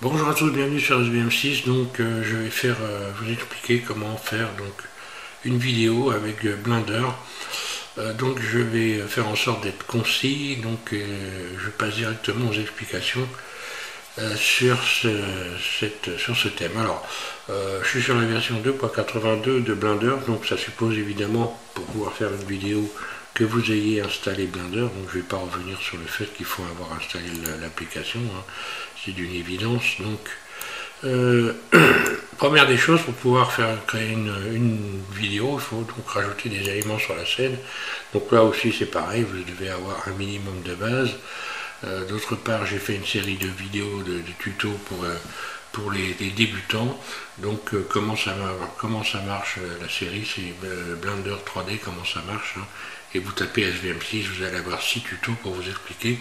Bonjour à tous, bienvenue sur SBM6. Donc je vais vous expliquer comment faire une vidéo avec Blender. Donc je vais faire en sorte d'être concis. Je passe directement aux explications sur ce thème. Alors je suis sur la version 2.82 de Blender, donc ça suppose évidemment pour pouvoir faire une vidéo que vous ayez installé Blender. Donc je ne vais pas revenir sur le fait qu'il faut avoir installé l'application, hein. C'est d'une évidence. Première des choses, pour pouvoir créer une vidéo, il faut donc rajouter des éléments sur la scène. Donc là aussi c'est pareil, vous devez avoir un minimum de base. D'autre part, j'ai fait une série de vidéos de tutos pour les débutants. Donc comment ça marche la série, c'est Blender 3D, comment ça marche, hein. Et vous tapez SVM6, vous allez avoir 6 tutos pour vous expliquer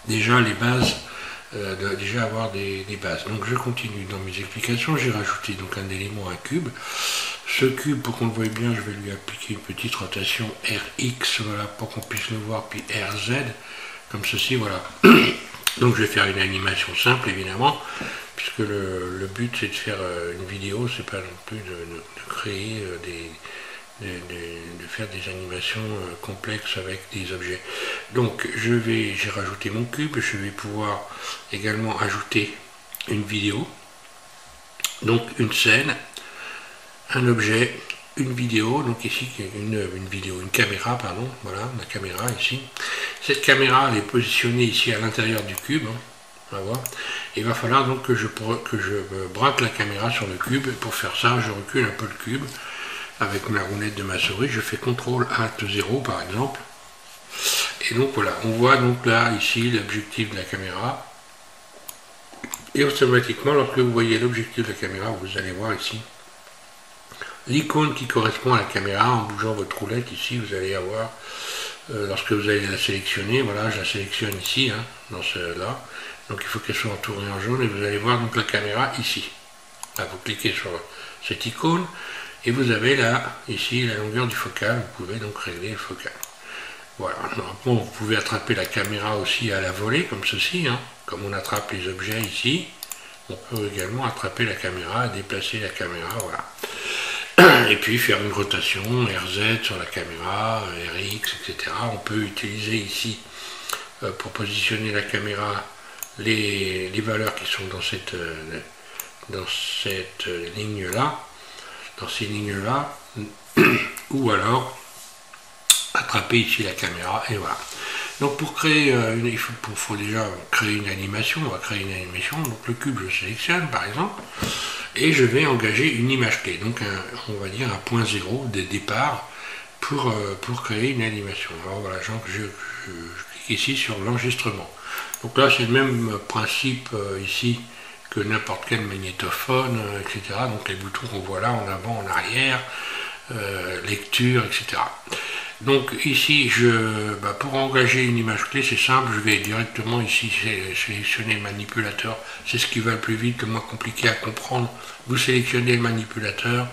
déjà les bases, déjà avoir des bases. Donc je continue dans mes explications. J'ai rajouté donc un élément, un cube. Ce cube, pour qu'on le voie bien, je vais lui appliquer une petite rotation RX, voilà, pour qu'on puisse le voir, puis RZ, comme ceci, voilà. Donc je vais faire une animation simple, évidemment, puisque le but c'est de faire une vidéo, c'est pas non plus de créer de faire des animations complexes avec des objets. Donc j'ai rajouté mon cube, je vais pouvoir également ajouter une vidéo, donc une scène, un objet, une vidéo, donc ici une caméra, pardon, voilà, la caméra ici. Cette caméra elle est positionnée ici à l'intérieur du cube, hein, on va voir. Il va falloir donc que je braque la caméra sur le cube. Pour faire ça, je recule un peu le cube avec la roulette de ma souris, je fais CTRL ALT 0 par exemple. Et donc voilà, on voit donc là, ici, l'objectif de la caméra. Et automatiquement, lorsque vous voyez l'objectif de la caméra, vous allez voir ici l'icône qui correspond à la caméra. En bougeant votre roulette ici, vous allez avoir, lorsque vous allez la sélectionner, voilà, je la sélectionne ici, hein, dans là. Donc il faut qu'elle soit entourée en jaune et vous allez voir donc la caméra ici. Là, vous cliquez sur cette icône et vous avez là, ici, la longueur du focal. Vous pouvez donc régler le focal. Voilà. Bon, vous pouvez attraper la caméra aussi à la volée, comme ceci, hein. Comme on attrape les objets ici, on peut également attraper la caméra, déplacer la caméra, voilà. Et puis faire une rotation RZ sur la caméra, RX, etc. On peut utiliser ici, pour positionner la caméra, les valeurs qui sont dans cette ligne-là, dans ces lignes-là, ou alors attraper ici la caméra, et voilà. Donc pour créer il faut déjà créer une animation. On va créer une animation. Donc le cube, je sélectionne par exemple, et je vais engager une image clé. Donc on va dire un point zéro de départ pour créer une animation. Alors voilà, je clique ici sur l'enregistrement. Donc là c'est le même principe ici que n'importe quel magnétophone, etc. Donc les boutons qu'on voit là, en avant, en arrière, lecture, etc. Donc ici, pour engager une image clé, c'est simple, je vais directement ici sélectionner le manipulateur. C'est ce qui va le plus vite, le moins compliqué à comprendre. Vous sélectionnez le manipulateur,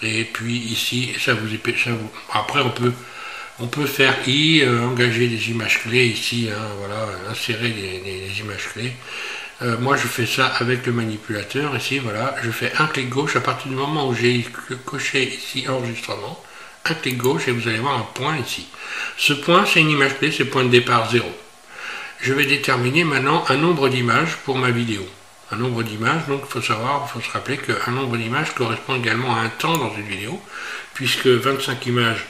et puis ici, après on peut faire engager des images clés ici, hein, voilà, insérer des images clés. Moi je fais ça avec le manipulateur, ici voilà, je fais un clic gauche à partir du moment où j'ai coché ici enregistrement, un clic gauche et vous allez voir un point ici. Ce point c'est une image clé, c'est point de départ 0. Je vais déterminer maintenant un nombre d'images pour ma vidéo. Un nombre d'images, donc il faut se rappeler qu'un nombre d'images correspond également à un temps dans une vidéo, puisque 25 images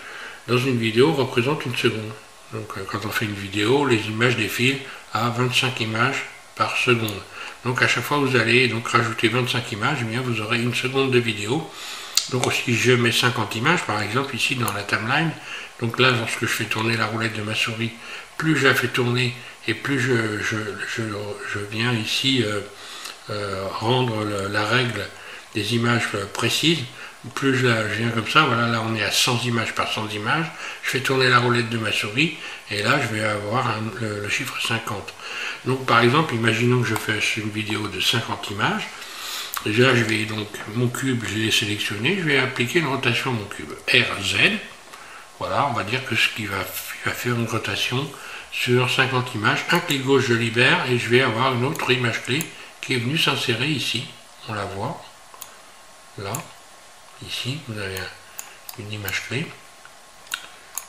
dans une vidéo représentent une seconde. Donc quand on fait une vidéo, les images défilent à 25 images par seconde. Donc à chaque fois vous allez donc rajouter 25 images, eh bien vous aurez une seconde de vidéo. Donc si je mets 50 images par exemple ici dans la timeline, donc là lorsque je fais tourner la roulette de ma souris, plus je la fais tourner et plus je viens ici rendre la règle des images précises, plus je viens comme ça, voilà, là on est à 100 images par 100 images, je fais tourner la roulette de ma souris, et là je vais avoir le chiffre 50. Donc par exemple, imaginons que je fasse une vidéo de 50 images, déjà je vais donc, mon cube, je l'ai sélectionné, je vais appliquer une rotation à mon cube, RZ, voilà, on va dire que ce qui va faire une rotation sur 50 images, un clic gauche je libère, et je vais avoir une autre image clé qui est venue s'insérer ici. On la voit. Là. Ici, vous avez une image clé.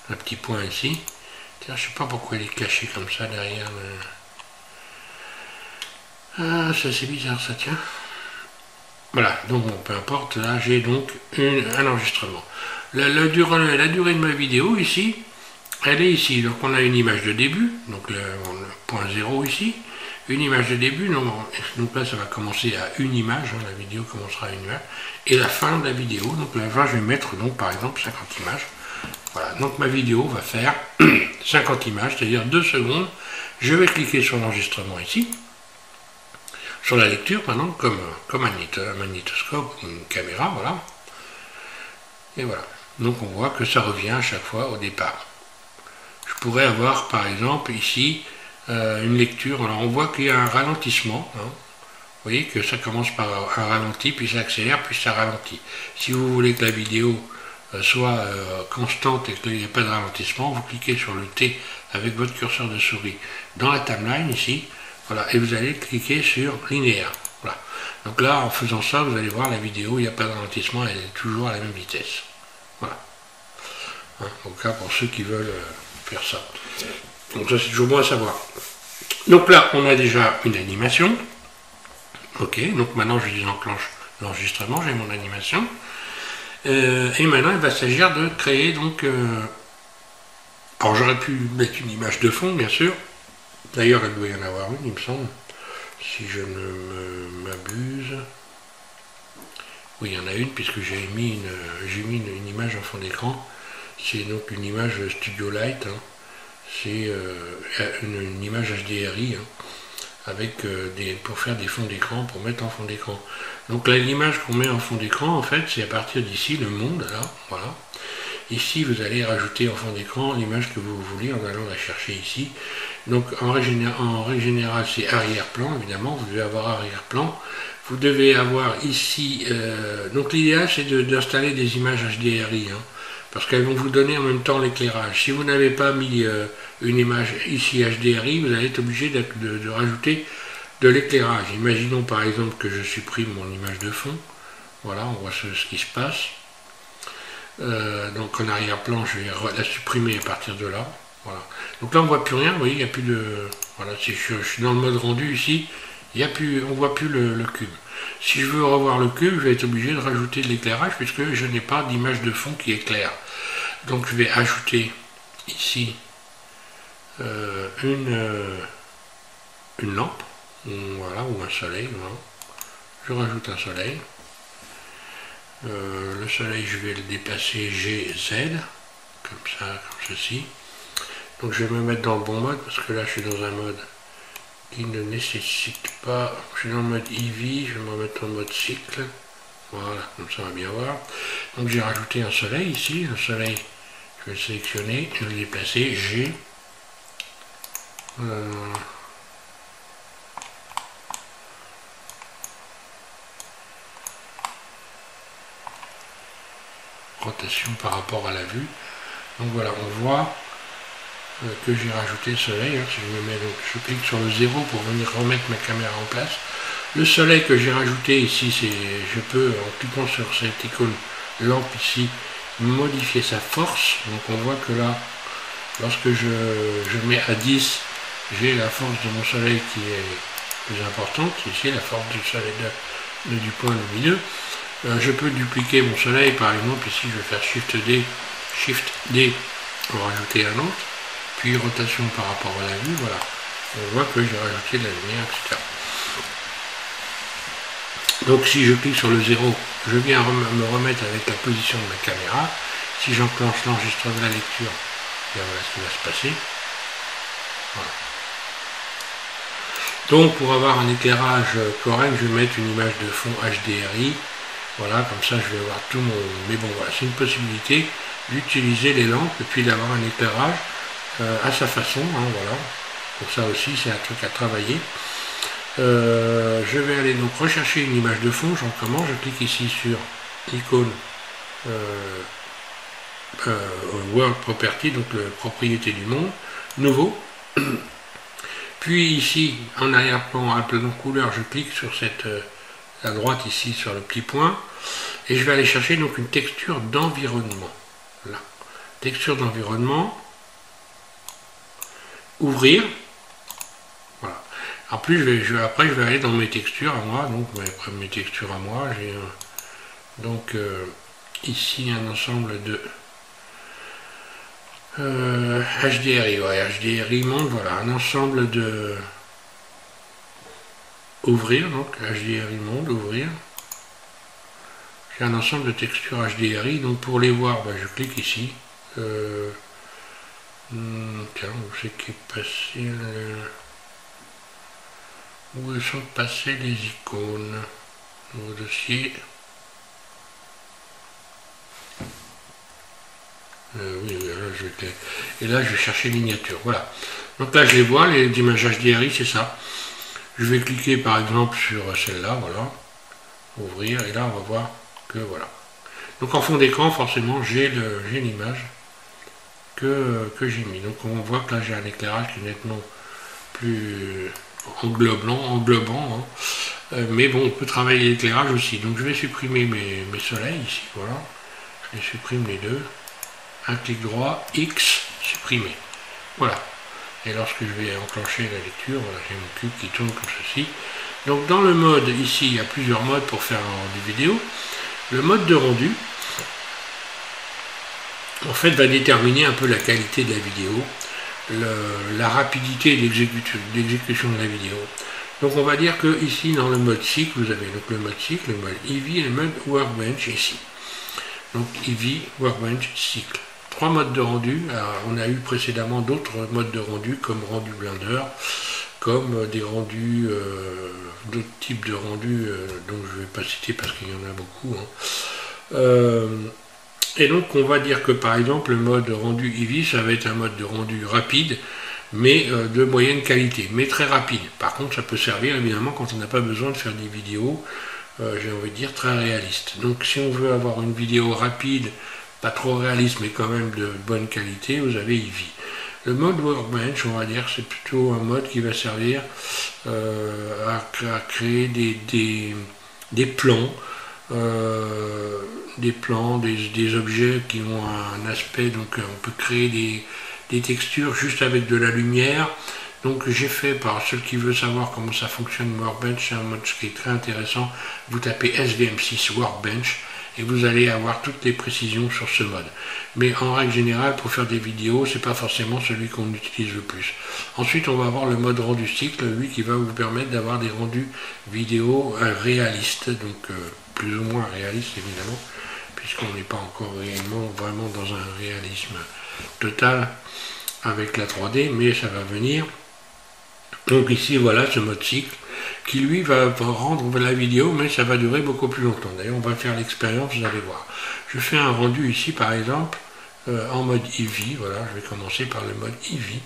Un petit point ici. Tiens, je sais pas pourquoi elle est cachée comme ça derrière. Ah, ça c'est bizarre ça, tiens. Voilà, donc bon, peu importe, là j'ai donc un enregistrement. La durée de ma vidéo ici, elle est ici. Donc on a une image de début, donc le point 0 ici, une image de début, donc là ça va commencer à une image, hein, la vidéo commencera à une image, et la fin de la vidéo, donc la fin je vais mettre donc par exemple 50 images. Voilà, donc ma vidéo va faire 50 images, c'est-à-dire 2 secondes. Je vais cliquer sur l'enregistrement ici, sur la lecture maintenant, comme un magnétoscope ou une caméra, voilà. Et voilà. Donc on voit que ça revient à chaque fois au départ. Je pourrais avoir par exemple ici une lecture, alors on voit qu'il y a un ralentissement, hein. Vous voyez que ça commence par un ralenti, puis ça accélère, puis ça ralentit. Si vous voulez que la vidéo soit constante et qu'il n'y ait pas de ralentissement, vous cliquez sur le T avec votre curseur de souris dans la timeline ici, voilà, et vous allez cliquer sur linéaire. Voilà. Donc là, en faisant ça, vous allez voir la vidéo, il n'y a pas de ralentissement, elle est toujours à la même vitesse. Voilà. Hein, donc là, pour ceux qui veulent faire ça. Donc ça, c'est toujours bon à savoir. Donc là, on a déjà une animation. Ok, donc maintenant je désenclenche l'enregistrement, j'ai mon animation. Et maintenant, il va s'agir de créer donc... alors j'aurais pu mettre une image de fond, bien sûr. D'ailleurs, il doit y en avoir une, il me semble. Si je ne m'abuse. Oui, il y en a une, puisque j'ai mis une image en fond d'écran. C'est donc une image Studio Light. Hein. C'est une image HDRI. Hein, avec pour faire des fonds d'écran, pour mettre en fond d'écran. Donc là, l'image qu'on met en fond d'écran, en fait, c'est à partir d'ici, le monde, là, voilà. Ici, vous allez rajouter en fond d'écran l'image que vous voulez en allant la chercher ici. Donc en règle générale, c'est arrière-plan, évidemment, vous devez avoir arrière-plan. Vous devez avoir ici, donc l'idéal c'est d'installer des images HDRI, hein, parce qu'elles vont vous donner en même temps l'éclairage. Si vous n'avez pas mis une image ici HDRI, vous allez être obligé de rajouter de l'éclairage. Imaginons par exemple que je supprime mon image de fond. Voilà, on voit ce qui se passe. Donc en arrière-plan, je vais la supprimer à partir de là. Voilà. Donc là, on ne voit plus rien, vous voyez, il n'y a plus de... Voilà, si je suis dans le mode rendu ici, il y a plus, on ne voit plus le cube. Si je veux revoir le cube, je vais être obligé de rajouter de l'éclairage puisque je n'ai pas d'image de fond qui éclaire. Donc je vais ajouter ici une lampe, voilà, ou un soleil. Voilà. Je rajoute un soleil. Le soleil, je vais le déplacer GZ, comme ça, comme ceci. Donc je vais me mettre dans le bon mode parce que là je suis dans un mode qui ne nécessite pas. Je suis dans le mode EV, je vais me remettre en mode cycle. Voilà, comme ça on va bien voir. Donc j'ai rajouté un soleil ici. Le soleil, je vais le sélectionner et le déplacer G. Rotation par rapport à la vue. Donc voilà, on voit que j'ai rajouté le soleil. Hein, si je me mets, donc je clique sur le 0 pour venir remettre ma caméra en place. Le soleil que j'ai rajouté ici, c'est, je peux en cliquant sur cette icône lampe ici modifier sa force. Donc on voit que là, lorsque je mets à 10, j'ai la force de mon soleil qui est plus importante. Ici, la force du soleil du point lumineux. Je peux dupliquer mon soleil, par exemple, ici je vais faire Shift D pour rajouter un autre, puis rotation par rapport à la vue, voilà. On voit que j'ai rajouté de la lumière, etc. Donc si je clique sur le 0, je viens me remettre avec la position de ma caméra. Si j'enclenche l'enregistrement de la lecture, bien voilà ce qui va se passer. Voilà. Donc pour avoir un éclairage correct, je vais mettre une image de fond HDRI. Voilà, comme ça je vais avoir tout mon... Mais bon, voilà, c'est une possibilité d'utiliser les lampes et puis d'avoir un éclairage à sa façon, hein, voilà. Pour ça aussi, c'est un truc à travailler. Je vais aller donc rechercher une image de fond, j'en commence, je clique ici sur l'icône World Property, donc propriété du monde, nouveau. Puis ici, en arrière-plan, à plan couleur, je clique sur cette, à droite ici, sur le petit point, et je vais aller chercher donc une texture d'environnement. Là, texture d'environnement, ouvrir. Voilà. En plus, après, je vais aller dans mes textures à moi. Donc, mes textures à moi, j'ai donc ici un ensemble de HDRI. Ouais, HDRI monte, voilà, un ensemble de ouvrir. Donc, HDRI monte, ouvrir. J'ai un ensemble de textures HDRI. Donc, pour les voir, bah, je clique ici. Tiens, où c'est qui est passé où sont passées les icônes? Au dossier. Oui, là, et là, je vais chercher miniature. Voilà. Donc là, je les vois, les images HDRI, c'est ça. Je vais cliquer par exemple sur celle-là, voilà. Ouvrir, et là, on va voir que voilà. Donc en fond d'écran, forcément, j'ai l'image que j'ai mis. Donc on voit que là, j'ai un éclairage qui est nettement plus englobant, hein. Mais bon, on peut travailler l'éclairage aussi. Donc je vais supprimer mes soleils ici, voilà. Je les supprime les deux. Un clic droit, X, supprimer. Voilà. Et lorsque je vais enclencher la lecture, voilà, j'ai mon cube qui tourne comme ceci. Donc dans le mode, ici, il y a plusieurs modes pour faire un rendu vidéo. Le mode de rendu, en fait, va déterminer un peu la qualité de la vidéo, la rapidité d'exécution de la vidéo. Donc on va dire que ici, dans le mode cycle, vous avez donc le mode cycle, le mode Eevee et le mode Workbench ici. Donc Eevee, Workbench, cycle. 3 modes de rendu. Alors, on a eu précédemment d'autres modes de rendu comme rendu Blender, comme des rendus, d'autres types de rendus, dont je ne vais pas citer parce qu'il y en a beaucoup, hein. Et donc on va dire que par exemple le mode rendu Eevee, ça va être un mode de rendu rapide, mais de moyenne qualité, mais très rapide. Par contre, ça peut servir évidemment quand on n'a pas besoin de faire des vidéos, j'ai envie de dire, très réalistes. Donc si on veut avoir une vidéo rapide, pas trop réaliste, mais quand même de bonne qualité, vous avez Eevee. Le mode Workbench, on va dire, c'est plutôt un mode qui va servir à créer des plans, des objets qui ont un aspect, donc on peut créer des textures juste avec de la lumière. Donc j'ai fait, par ceux qui veulent savoir comment ça fonctionne Workbench, c'est un mode qui est très intéressant. Vous tapez SVM6 Workbench et vous allez avoir toutes les précisions sur ce mode. Mais en règle générale, pour faire des vidéos, c'est pas forcément celui qu'on utilise le plus. Ensuite, on va avoir le mode rendu cycle, lui qui va vous permettre d'avoir des rendus vidéo réalistes, donc plus ou moins réalistes évidemment, puisqu'on n'est pas encore réellement vraiment dans un réalisme total avec la 3D, mais ça va venir. Donc ici, voilà ce mode cycle qui lui va rendre la vidéo, mais ça va durer beaucoup plus longtemps. D'ailleurs, on va faire l'expérience, vous allez voir. Je fais un rendu ici, par exemple, en mode Eevee. Voilà, je vais commencer par le mode Eevee.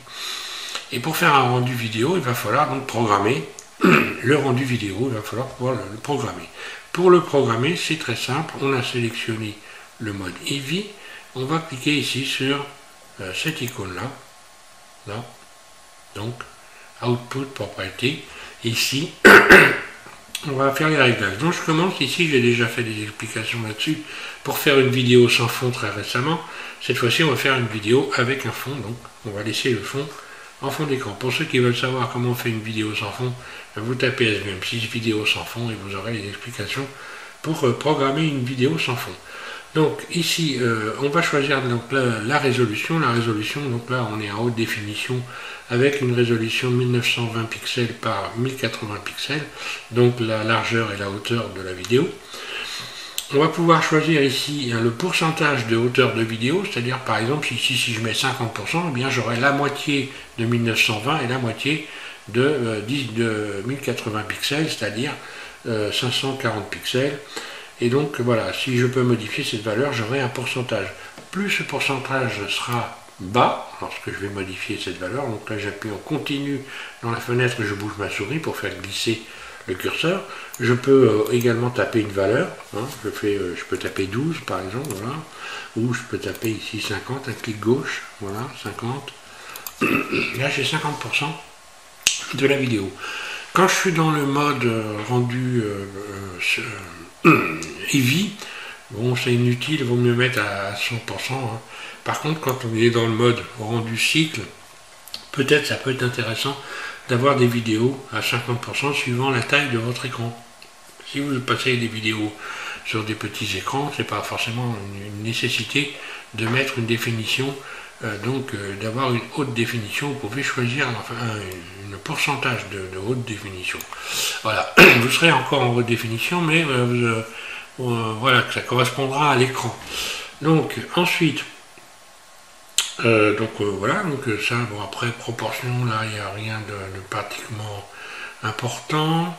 Et pour faire un rendu vidéo, il va falloir donc programmer le rendu vidéo. Il va falloir pouvoir le programmer. Pour le programmer, c'est très simple. On a sélectionné le mode Eevee. On va cliquer ici sur cette icône-là. Là. Donc, Output Property. Ici, on va faire les réglages. Donc je commence ici, j'ai déjà fait des explications là-dessus pour faire une vidéo sans fond très récemment. Cette fois-ci, on va faire une vidéo avec un fond, donc on va laisser le fond en fond d'écran. Pour ceux qui veulent savoir comment on fait une vidéo sans fond, vous tapez SVM6 vidéo sans fond et vous aurez les explications pour programmer une vidéo sans fond. Donc ici, on va choisir donc, la résolution. La résolution, donc là on est en haute définition avec une résolution 1920 pixels par 1080 pixels, donc la largeur et la hauteur de la vidéo. On va pouvoir choisir ici le pourcentage de hauteur de vidéo, c'est-à-dire par exemple ici si je mets 50%, eh bien j'aurai la moitié de 1920 et la moitié de 1080 pixels, c'est-à-dire 540 pixels. Et donc voilà, si je peux modifier cette valeur, j'aurai un pourcentage. Plus ce pourcentage sera bas, lorsque je vais modifier cette valeur, donc là j'appuie en continu dans la fenêtre et je bouge ma souris pour faire glisser le curseur. Je peux également taper une valeur, hein, je peux taper 12 par exemple, voilà, ou je peux taper ici 50, un clic gauche, voilà, 50. Là j'ai 50%. de la vidéo. Quand je suis dans le mode rendu Eevee, bon, c'est inutile, il vaut mieux mettre à 100%. Hein. Par contre, quand on est dans le mode rendu cycle, peut-être ça peut être intéressant d'avoir des vidéos à 50% suivant la taille de votre écran. Si vous passez des vidéos sur des petits écrans, c'est pas forcément une nécessité de mettre une définition, d'avoir une haute définition. Vous pouvez choisir un pourcentage de haute définition. Voilà, vous serez encore en haute définition, mais voilà, que ça correspondra à l'écran. Donc ensuite, voilà, donc ça, bon après proportion, là il n'y a rien de particulièrement important.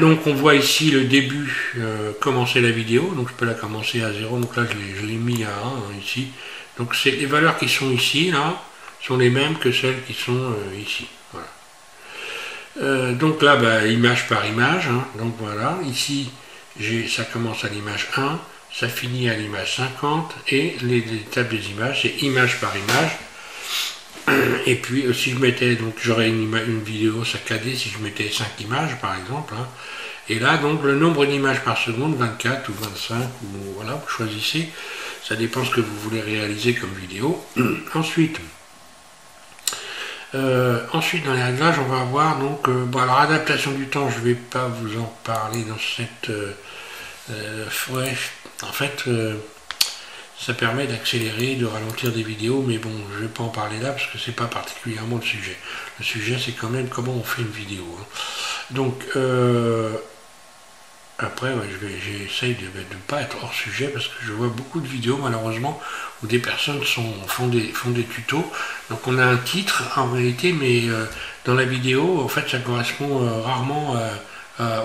Donc on voit ici le début, commencer la vidéo, donc je peux la commencer à 0, donc là je l'ai mis à 1 hein, ici. Donc les valeurs qui sont ici, là, sont les mêmes que celles qui sont ici. Voilà. Donc là, bah, image par image, hein, donc voilà, ici ça commence à l'image 1, ça finit à l'image 50, et les tables des images, c'est image par image. Et puis si je mettais, donc j'aurais une vidéo saccadée si je mettais 5 images par exemple, hein. Et là donc le nombre d'images par seconde, 24 ou 25, ou voilà, vous choisissez, ça dépend ce que vous voulez réaliser comme vidéo. Ensuite dans les réglages on va avoir donc, bon alors adaptation du temps, je ne vais pas vous en parler dans cette, ouais, en fait ça permet d'accélérer, de ralentir des vidéos, mais bon, je ne vais pas en parler là parce que c'est pas particulièrement le sujet. Le sujet, c'est quand même comment on fait une vidéo. Hein. Donc, après, ouais, j'essaye de ne pas être hors sujet parce que je vois beaucoup de vidéos, malheureusement, où des personnes font des tutos. Donc, on a un titre, en réalité, mais dans la vidéo, en fait, ça correspond rarement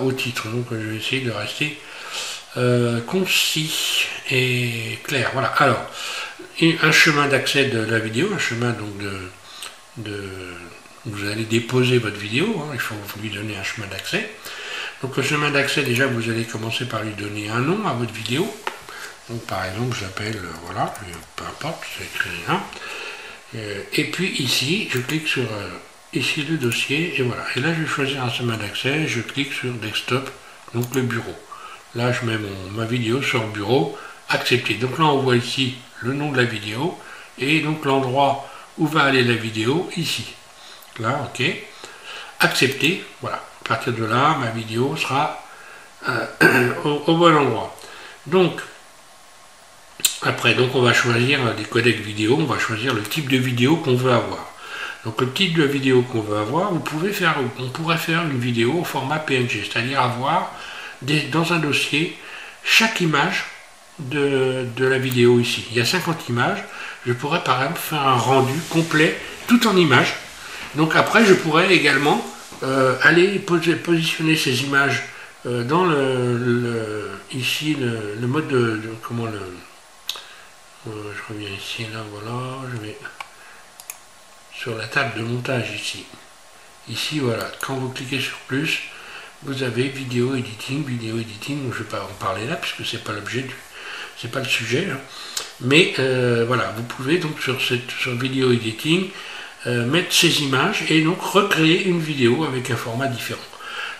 au titre. Donc, je vais essayer de rester concis et clair. Voilà, alors un chemin d'accès de la vidéo, un chemin donc vous allez déposer votre vidéo, hein, il faut lui donner un chemin d'accès. Donc le chemin d'accès, déjà vous allez commencer par lui donner un nom à votre vidéo. Donc par exemple j'appelle, voilà, peu importe, c'est écrit là. Et puis ici je clique sur ici le dossier et voilà, et là je vais choisir un chemin d'accès, je clique sur desktop, donc le bureau. Là, je mets ma vidéo sur le bureau, accepter. Donc là, on voit ici le nom de la vidéo et donc l'endroit où va aller la vidéo, ici. Là, ok. Accepter, voilà. À partir de là, ma vidéo sera au bon endroit. Donc, après, donc on va choisir des codecs vidéo, on va choisir le type de vidéo qu'on veut avoir. Donc le type de vidéo qu'on veut avoir, on pourrait faire une vidéo au format PNG, c'est-à-dire avoir dans un dossier chaque image de la vidéo ici. Il y a 50 images, je pourrais par exemple faire un rendu complet tout en images. Donc après je pourrais également aller positionner ces images dans ici le mode comment je reviens ici, là voilà, je vais sur la table de montage ici. Ici voilà, quand vous cliquez sur plus, vous avez vidéo editing, donc je ne vais pas en parler là puisque c'est pas l'objet c'est pas le sujet, hein. Mais voilà, vous pouvez donc sur vidéo editing mettre ces images et donc recréer une vidéo avec un format différent.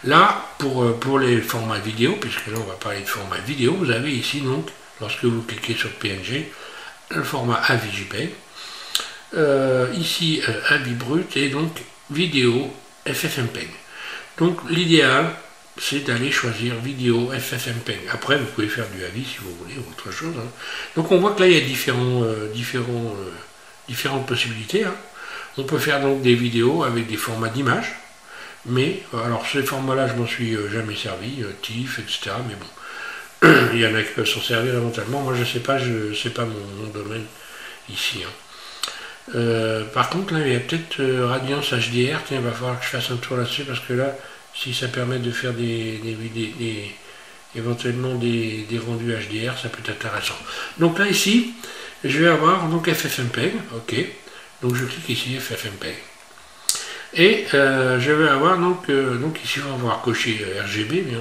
Là, pour les formats vidéo, puisque là on va parler de format vidéo, vous avez ici donc, lorsque vous cliquez sur PNG, le format AVI JPEG, ici AVI brut et donc vidéo FFmpeg. Donc l'idéal, c'est d'aller choisir vidéo FFmpeg. Après, vous pouvez faire du AVI si vous voulez, ou autre chose. Hein. Donc on voit que là, il y a différentes possibilités. Hein. On peut faire donc des vidéos avec des formats d'images. Mais, alors ces formats-là, je m'en suis jamais servi, TIFF, etc. Mais bon, il y en a qui peuvent s'en servir éventuellement. Moi, je sais pas mon domaine ici. Hein. Par contre, là, il y a peut-être Radiance HDR. Tiens, il va falloir que je fasse un tour là-dessus parce que là, si ça permet de faire éventuellement des rendus HDR, ça peut être intéressant. Donc là, ici, je vais avoir donc FFmpeg. Ok. Donc je clique ici FFmpeg. Et je vais avoir donc ici on va avoir coché RGB, bien.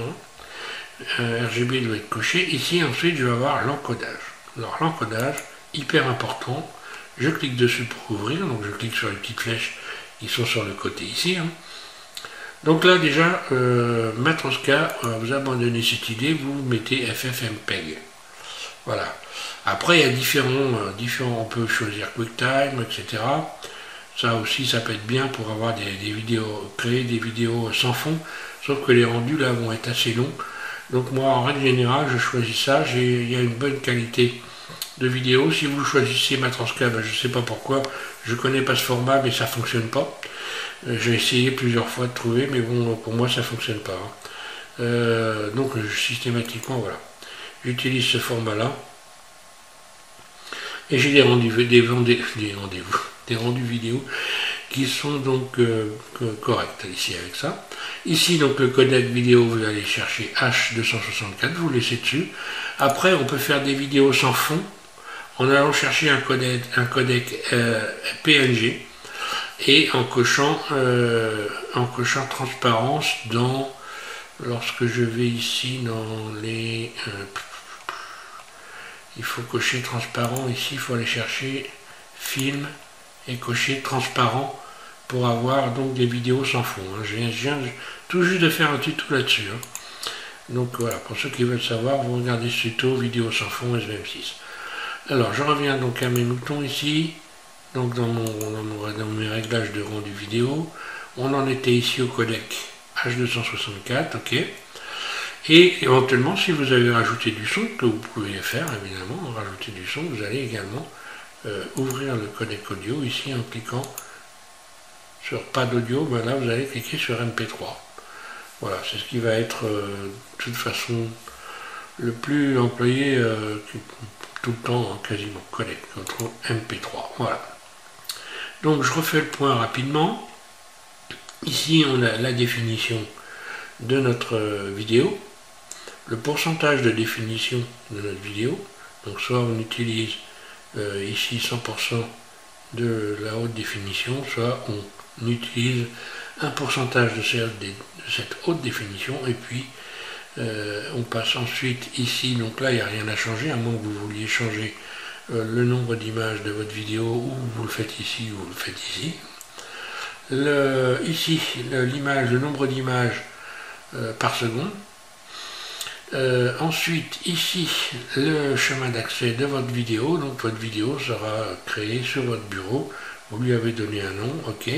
RGB doit être coché. Ici ensuite je vais avoir l'encodage. Alors l'encodage, hyper important. Je clique dessus pour ouvrir, donc je clique sur les petites flèches qui sont sur le côté ici. Hein. Donc là déjà, Matroska, vous abandonnez cette idée, vous mettez FFmpeg. Voilà. Après, il y a différents, on peut choisir QuickTime, etc. Ça aussi, ça peut être bien pour avoir des vidéos, créer des vidéos sans fond, sauf que les rendus là vont être assez longs. Donc moi, en règle générale, je choisis ça, il y a une bonne qualité de vidéo. Si vous choisissez Matroska, ben, je ne sais pas pourquoi, je ne connais pas ce format, mais ça ne fonctionne pas. J'ai essayé plusieurs fois de trouver, mais bon, pour moi, ça ne fonctionne pas. Donc systématiquement, voilà. J'utilise ce format-là. Et j'ai des rendus vidéo qui sont donc corrects ici avec ça. Ici donc le codec vidéo, vous allez chercher H264, vous laissez dessus. Après on peut faire des vidéos sans fond en allant chercher un codec PNG et en cochant transparence dans, lorsque je vais ici dans les il faut cocher transparent, ici il faut aller chercher film et cocher transparent pour avoir donc des vidéos sans fond. Hein. Je viens tout juste de faire un tuto là-dessus. Hein. Donc voilà, pour ceux qui veulent savoir, vous regardez ce tuto vidéo sans fond SVM6. Alors je reviens donc à mes moutons ici, donc dans mes réglages de rendu vidéo. On en était ici au codec H264, ok. Et éventuellement, si vous avez rajouté du son, que vous pouvez faire évidemment, rajouter du son, vous allez également ouvrir le codec audio ici en cliquant sur pas d'audio, ben là vous allez cliquer sur MP3. Voilà, c'est ce qui va être de toute façon le plus employé tout le temps, quasiment, codec, contre MP3. Voilà. Donc je refais le point rapidement. Ici on a la définition de notre vidéo, le pourcentage de définition de notre vidéo. Donc soit on utilise ici 100% de la haute définition, soit on utilise un pourcentage de cette haute définition, et puis on passe ensuite ici, donc là il n'y a rien à changer, à moins que vous vouliez changer le nombre d'images de votre vidéo, ou vous le faites ici ou vous le faites ici. Ici, l'image, le nombre d'images par seconde. Ensuite, ici, le chemin d'accès de votre vidéo. Donc, votre vidéo sera créée sur votre bureau. Vous lui avez donné un nom, ok.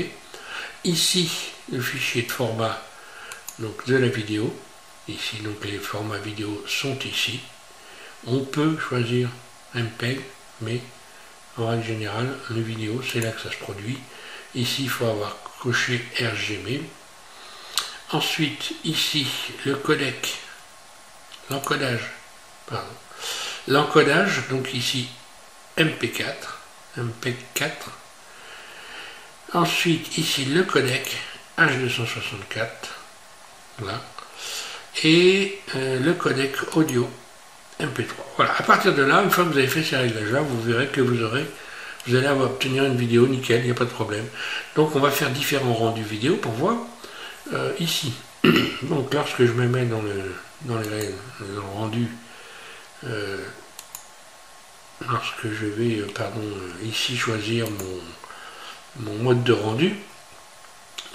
Ici, le fichier de format donc, de la vidéo. Ici, donc, les formats vidéo sont ici. On peut choisir MPEG, mais en règle générale, le vidéo, c'est là que ça se produit. Ici, il faut avoir coché RGB. Ensuite, ici, le codec, l'encodage, donc ici, MP4. Ensuite, ici, le codec H264, là, et le codec audio MP3. Voilà, à partir de là, une fois que vous avez fait ces réglages-là, vous verrez que vous allez obtenir une vidéo nickel, il n'y a pas de problème. Donc on va faire différents rendus vidéo pour voir ici. Donc lorsque je me mets dans le rendu, lorsque je vais ici choisir mon mode de rendu,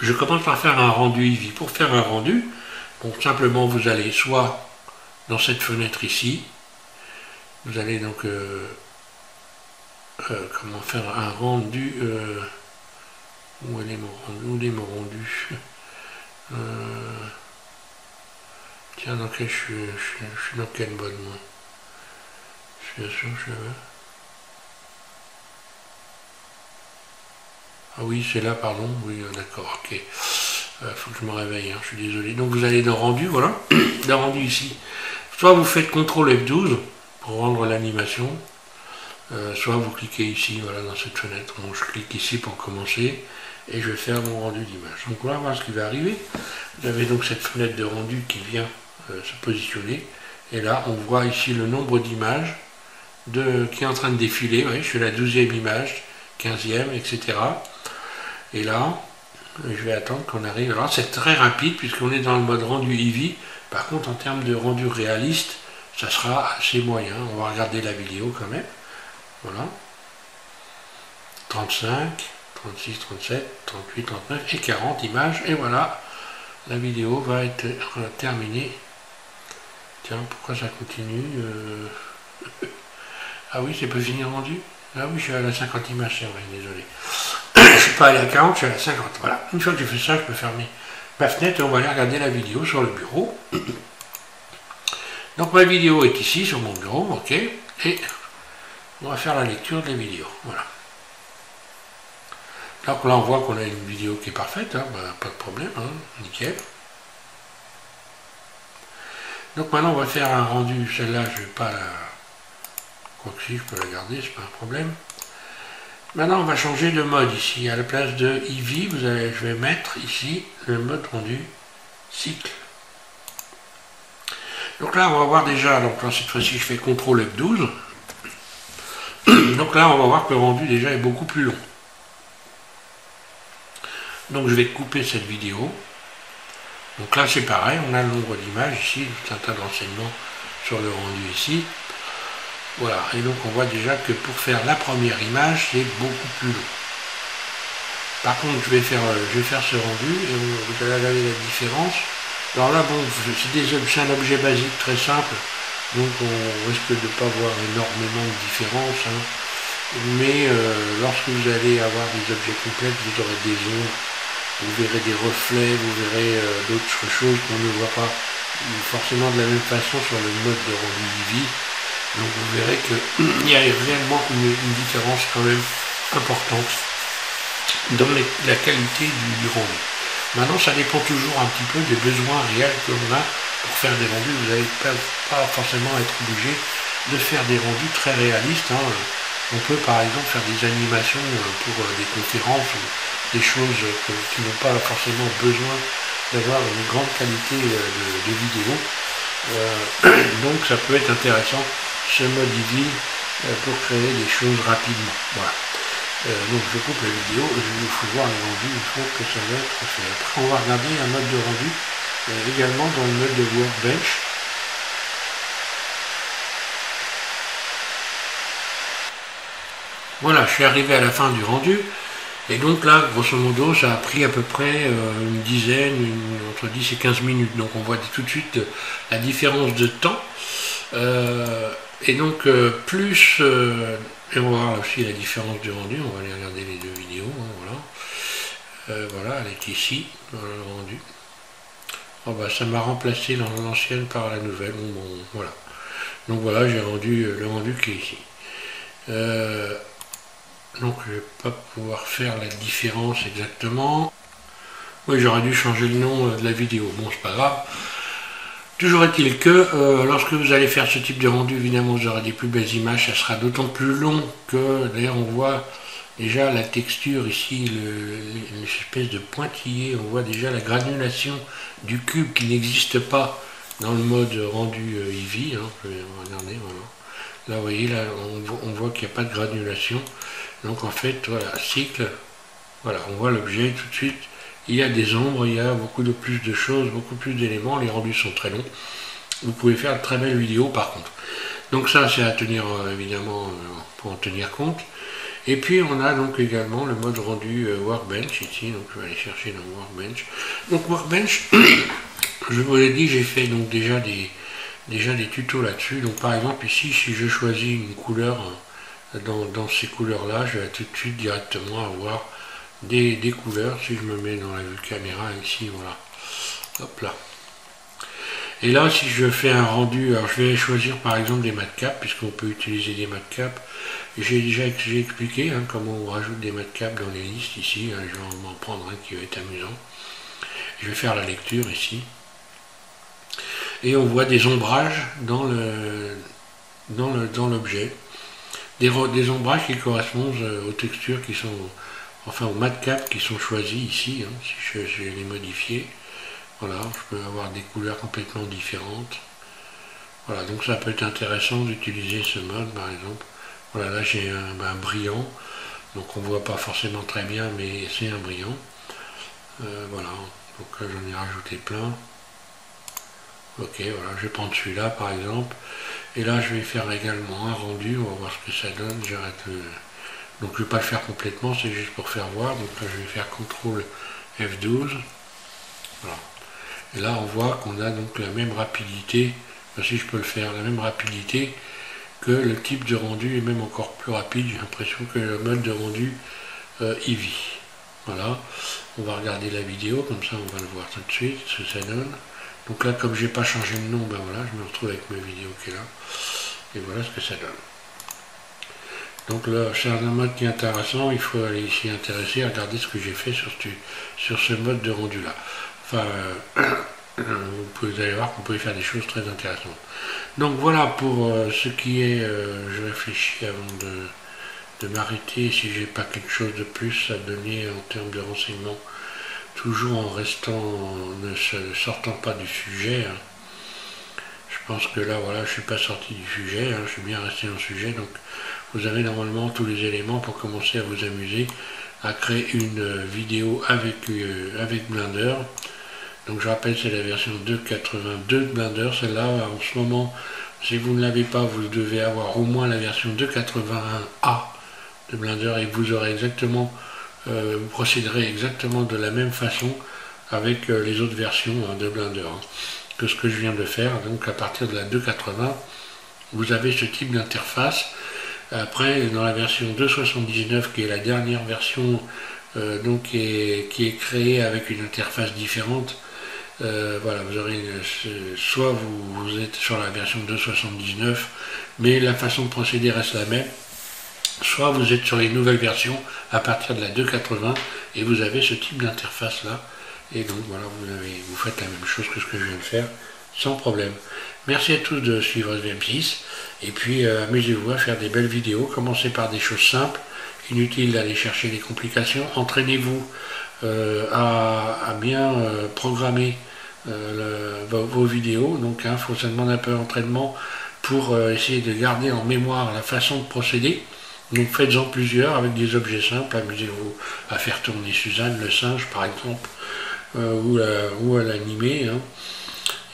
je commence par faire un rendu Eevee. Pour faire un rendu, donc simplement vous allez soit dans cette fenêtre ici, vous allez donc comment faire un rendu, où est mon rendu, tiens, dans quel je suis dans quel mode moi, je suis sûr que ah oui, c'est là, pardon, oui, d'accord, ok, faut que je me réveille, hein, je suis désolé. Donc vous allez dans rendu, voilà, dans rendu ici, soit vous faites CTRL F12 pour rendre l'animation, soit vous cliquez ici, voilà, dans cette fenêtre. Donc je clique ici pour commencer et je vais faire mon rendu d'image. Donc on va voir ce qui va arriver. Vous avez donc cette fenêtre de rendu qui vient se positionner, et là on voit ici le nombre d'images qui est en train de défiler. Oui, je suis à la 12e image, 15e, etc. Et là, je vais attendre qu'on arrive. Alors c'est très rapide puisqu'on est dans le mode rendu Eevee. Par contre, en termes de rendu réaliste, ça sera assez moyen. On va regarder la vidéo quand même. Voilà. 35, 36, 37, 38, 39 et 40 images. Et voilà, la vidéo va être terminée. Tiens, pourquoi ça continue Ah oui, c'est pas fini le rendu. Ah oui, je suis à la 50 images, c'est vrai, désolé. Je suis pas allé à 40, je suis à la 50. Voilà, une fois que j'ai fait ça, je peux fermer ma fenêtre et on va aller regarder la vidéo sur le bureau. Donc ma vidéo est ici sur mon bureau, ok, et on va faire la lecture de la vidéo. Voilà. Donc là on voit qu'on a une vidéo qui est parfaite, hein, bah, pas de problème, hein, nickel. Donc maintenant on va faire un rendu, celle-là je vais pas la... Quoique si je peux la garder, c'est pas un problème. Maintenant on va changer de mode ici, à la place de Eevee, je vais mettre ici le mode rendu cycle. Donc là on va voir déjà, donc là cette fois-ci je fais CTRL F12. Donc là on va voir que le rendu déjà est beaucoup plus long. Donc je vais couper cette vidéo. Donc là c'est pareil, on a le nombre d'images ici, tout un tas d'enseignements sur le rendu ici. Voilà, et donc on voit déjà que pour faire la première image, c'est beaucoup plus long. Par contre, je vais faire ce rendu et vous allez regarder la différence. Alors là, bon, c'est un objet basique très simple, donc on risque de ne pas voir énormément de différence. Hein. Mais lorsque vous allez avoir des objets complexes, vous aurez des ombres, vous verrez des reflets, vous verrez d'autres choses qu'on ne voit pas forcément de la même façon sur le mode de rendu Eevee. Donc vous verrez qu'il y a réellement une différence quand même importante dans la qualité du rendu. Maintenant, ça dépend toujours un petit peu des besoins réels que l'on a pour faire des rendus. Vous n'allez pas forcément être obligé de faire des rendus très réalistes. Hein. On peut par exemple faire des animations pour des conférences ou des choses qui n'ont pas forcément besoin d'avoir une grande qualité de vidéo. Donc ça peut être intéressant ce mode Eevee pour créer des choses rapidement. Voilà. Donc je coupe la vidéo et je vous fais voir le rendu une fois que ça va être fait. Après on va regarder un mode de rendu également dans le mode de Workbench. Voilà, je suis arrivé à la fin du rendu. Et donc là, grosso modo, ça a pris à peu près une dizaine, entre 10 et 15 minutes. Donc on voit tout de suite la différence de temps. Et donc plus... et on va voir aussi la différence du rendu. On va aller regarder les deux vidéos. Hein, voilà. Voilà, elle est ici, dans le rendu. Oh, bah, ça m'a remplacé l'ancienne par la nouvelle. Bon, voilà. Donc voilà, j'ai rendu le rendu qui est ici. Donc je ne vais pas pouvoir faire la différence exactement. Oui, j'aurais dû changer le nom de la vidéo. Bon, c'est pas grave. Toujours est-il que lorsque vous allez faire ce type de rendu, évidemment vous aurez des plus belles images, ça sera d'autant plus long que, d'ailleurs on voit déjà la texture ici, l'espèce de pointillé, on voit déjà la granulation du cube qui n'existe pas dans le mode rendu Eevee. Hein, je vais regarder, voilà. Là vous voyez, là, on voit qu'il n'y a pas de granulation. Donc en fait, voilà, cycle, voilà, on voit l'objet tout de suite. Il y a des ombres, il y a beaucoup plus de choses, beaucoup plus d'éléments, les rendus sont très longs. Vous pouvez faire de très belles vidéos par contre. Donc ça c'est à tenir évidemment pour en tenir compte. Et puis on a donc également le mode rendu Workbench ici, donc je vais aller chercher dans Workbench. Donc Workbench, je vous l'ai dit, j'ai fait donc déjà des tutos là-dessus. Donc par exemple ici, si je choisis une couleur dans ces couleurs là, je vais tout de suite directement avoir des couleurs. Si je me mets dans la vue caméra ici, voilà, hop là. Et là, si je fais un rendu, alors je vais choisir par exemple des matcaps, puisqu'on peut utiliser des matcaps. J'ai expliqué hein, comment on rajoute des matcaps dans les listes ici. Hein, je vais m'en prendre un qui va être amusant. Je vais faire la lecture ici. Et on voit des ombrages dans l'objet. Des ombrages qui correspondent aux textures qui sont, enfin aux matcaps qui sont choisis ici. Hein, si je vais les modifier. Voilà, je peux avoir des couleurs complètement différentes. Voilà, donc ça peut être intéressant d'utiliser ce mode par exemple. Voilà, là j'ai un brillant, donc on ne voit pas forcément très bien, mais c'est un brillant. Voilà, donc là j'en ai rajouté plein. Ok, voilà, je vais prendre celui-là par exemple. Et là je vais faire également un rendu, on va voir ce que ça donne. J'arrête donc je ne vais pas le faire complètement, c'est juste pour faire voir. Donc là je vais faire CTRL F12. Voilà. Et là on voit qu'on a donc la même rapidité, si je peux le faire, la même rapidité que le type de rendu est même encore plus rapide. J'ai l'impression que le mode de rendu Eevee. Voilà, on va regarder la vidéo, comme ça on va le voir tout de suite, ce que ça donne. Donc là, comme j'ai pas changé de nom, ben voilà, je me retrouve avec ma vidéo qui est là. Et voilà ce que ça donne. Donc là, c'est un mode qui est intéressant, il faut aller s'y intéresser, regarder ce que j'ai fait sur ce mode de rendu là. Enfin, vous allez voir qu'on peut faire des choses très intéressantes. Donc voilà pour ce qui est, je réfléchis avant de m'arrêter, si j'ai pas quelque chose de plus à donner en termes de renseignements, toujours en restant, ne sortant pas du sujet. Hein. Je pense que là, voilà, je suis pas sorti du sujet, hein, je suis bien resté dans le sujet, donc vous avez normalement tous les éléments pour commencer à vous amuser à créer une vidéo avec Blender. Donc je rappelle, c'est la version 2.82 de Blender, celle-là en ce moment, si vous ne l'avez pas, vous devez avoir au moins la version 2.81A de Blender et vous aurez exactement, vous procéderez exactement de la même façon avec les autres versions de Blender que ce que je viens de faire. Donc à partir de la 2.80, vous avez ce type d'interface. Après, dans la version 2.79, qui est la dernière version donc qui est créée avec une interface différente, voilà, vous aurez soit vous êtes sur la version 2.79, mais la façon de procéder reste la même, soit vous êtes sur les nouvelles versions à partir de la 2.80 et vous avez ce type d'interface là. Et donc voilà, vous faites la même chose que ce que je viens de faire, sans problème. Merci à tous de suivre SVM6, et puis amusez-vous à faire des belles vidéos, commencez par des choses simples, inutile d'aller chercher des complications, entraînez-vous à bien programmer vos vidéos, donc il faut ça demande un peu d'entraînement pour essayer de garder en mémoire la façon de procéder. Donc faites-en plusieurs avec des objets simples, amusez-vous à faire tourner Suzanne, le singe par exemple, ou à l'animer, hein.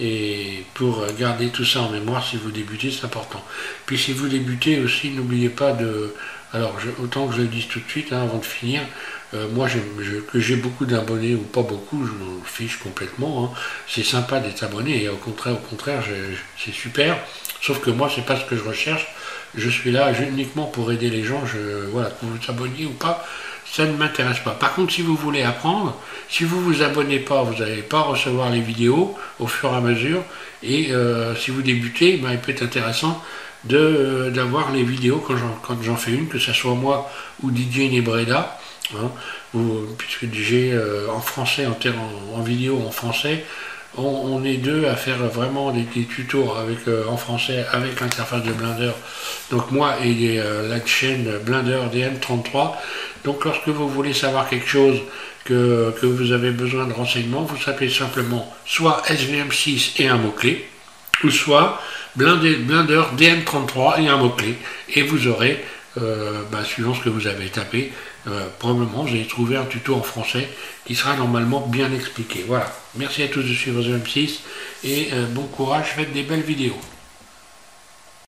Et pour garder tout ça en mémoire, si vous débutez, c'est important. Puis si vous débutez aussi, n'oubliez pas de... Alors, autant que je le dise tout de suite, hein, avant de finir, moi, que j'ai beaucoup d'abonnés ou pas beaucoup, je m'en fiche complètement. Hein. C'est sympa d'être abonné, et au contraire, c'est super. Sauf que moi, c'est pas ce que je recherche. Je suis là uniquement pour aider les gens. Voilà, que vous vous abonniez ou pas, ça ne m'intéresse pas. Par contre, si vous voulez apprendre, si vous vous abonnez pas, vous n'allez pas recevoir les vidéos au fur et à mesure. Et si vous débutez, ben, il peut être intéressant d'avoir les vidéos quand j'en fais une, que ce soit moi ou DJ Nebreda, hein, puisque j'ai en français, en vidéo en français, on est deux à faire vraiment des tutos en français avec l'interface de Blender. Donc moi et la chaîne Blender DM33. Donc lorsque vous voulez savoir quelque chose, que vous avez besoin de renseignements, vous tapez simplement soit SVM6 et un mot-clé, ou soit Blender DM33 et un mot-clé. Et vous aurez, suivant ce que vous avez tapé, probablement vous allez trouver un tuto en français qui sera normalement bien expliqué. Voilà, merci à tous de suivre SVM6 et bon courage, faites des belles vidéos.